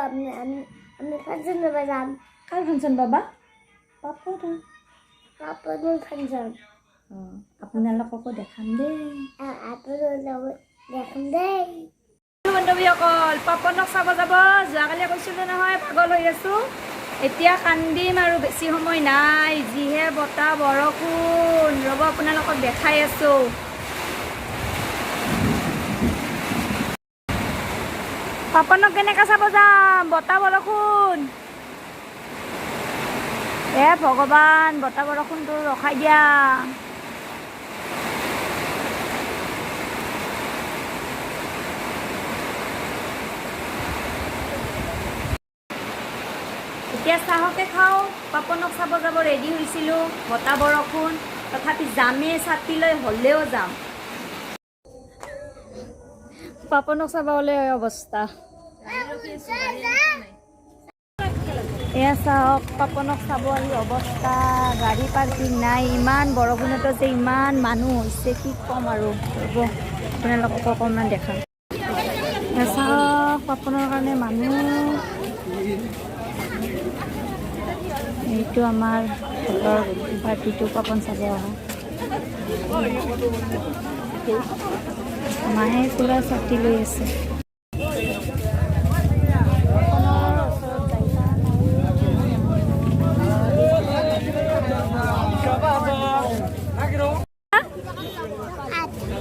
আমি ফাংচন যাব যাম। কাৰ ফাংচন বাবা? পাপৰ পাপনৰ ফাংচন। আপোনালোককো দেখাম দেই। আপোনালোক দেখাম দেই। বান্ধৱীসকল, পাপনক চাব যাব। যোৱাকালি কৈছিলোঁ নহয় পাগল হৈ আছোঁ। এতিয়া কান্দিম আৰু বেছি সময় নাই। যিহে বতাহ বৰষুণ, ৰ'ব আপোনালোকক দেখাই আছোঁ। পাপনক কেনেকৈ চাব যাম? বতাহ বৰষুণ। ভগৱান, বতাহ বৰষুণটো ৰখাই দিয়া। এতিয়া চাহকে খাওঁ। পাপনক চাব যাব ৰেডি হৈছিলোঁ। বতাহ বৰষুণ, তথাপি যামেই, ছাতি লৈ হ'লেও যাম। পাপনক চাব হ'লে অৱস্থা। এয়া চাওক, পাপনক চাব আহি অৱস্থা। গাড়ী পাৰ্কিং নাই। ইমান বৰষুণতো যে ইমান মানুহ হৈছে, কি ক'ম আৰু। ৰ'ব আপোনালোকক অকণমান দেখাম। এয়া চাওক, পাপনৰ কাৰণে মানুহ। এইটো আমাৰ ঘৰৰ পাৰ্টিটো পাপন চাব অহা। মায়ে পুৰা ছাতি লৈ আছে।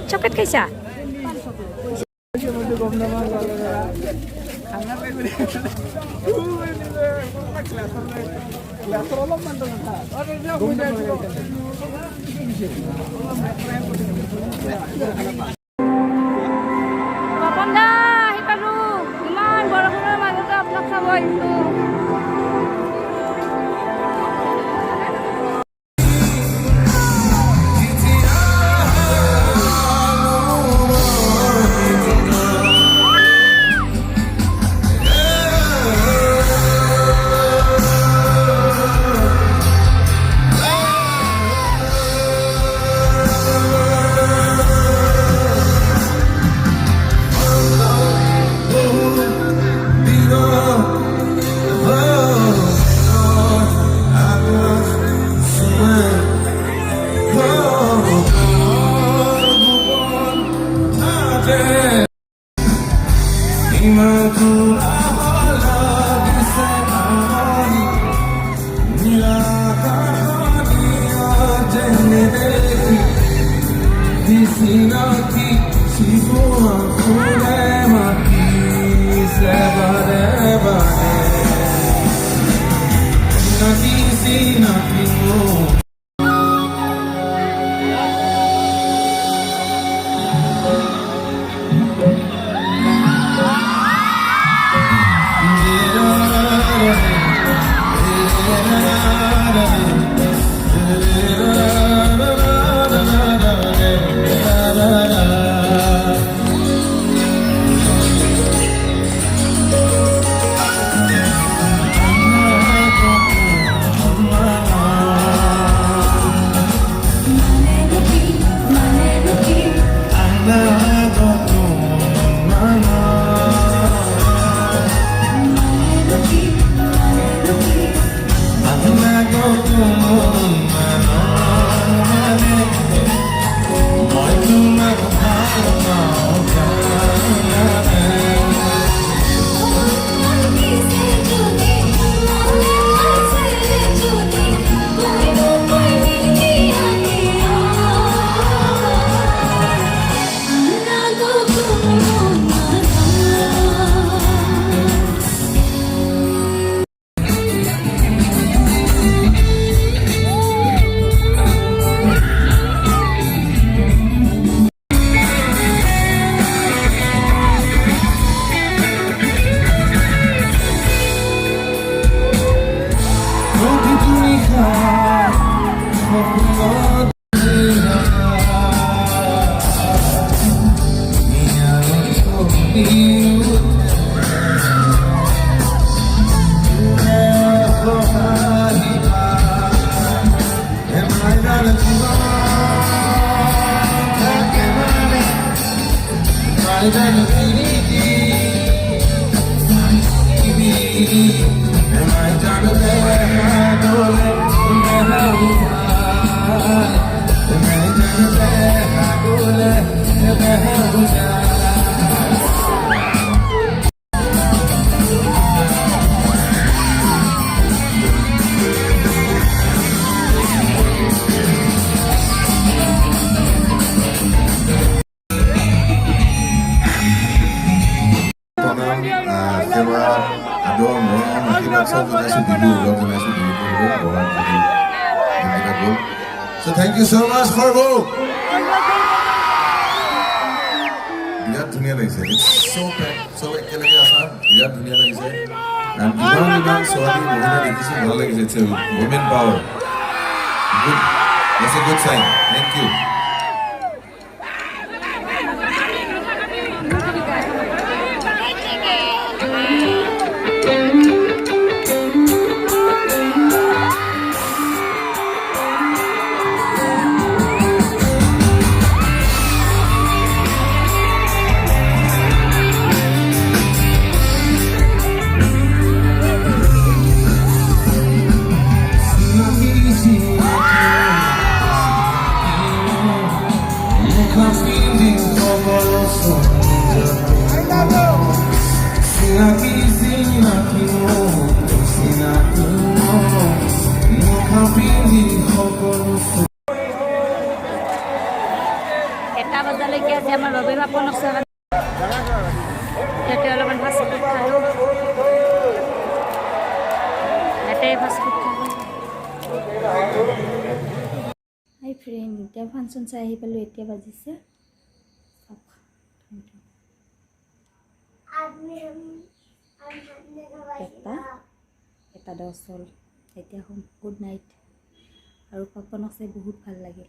চকলেট খাইছা? পাপন দা আহি পালোঁ। ইমান বৰষুণৰ মাজতে আপোনাক চাব আহিছোঁ। I Camera, adore man, makinig sa mga sudido, log na sudido, So thank you so much, Corvo. বিৰাট ধুনীয়া লাগিছে চব একেলগে আছা বিৰাট ধুনীয়া লাগিছে ইমান ছোৱালী মহিলা দেখিছো ভাল লাগিছে it's women power good that's a good sign thank you এটা বজালৈকে আজি আমাৰ বাবে পাপনক চাহ ইয়াতে অলপমান ফাষ্ট ফুড খালোঁ ইয়াতে ফাষ্ট ফুড খালোঁ হাই ফ্ৰেণ্ড এতিয়া ফাংচন চাই আহি পালোঁ এতিয়া বাজিছে এটা 10 হ'ল এতিয়া শুম গুড নাইট আৰু পাপনক চাই বহুত ভাল লাগিল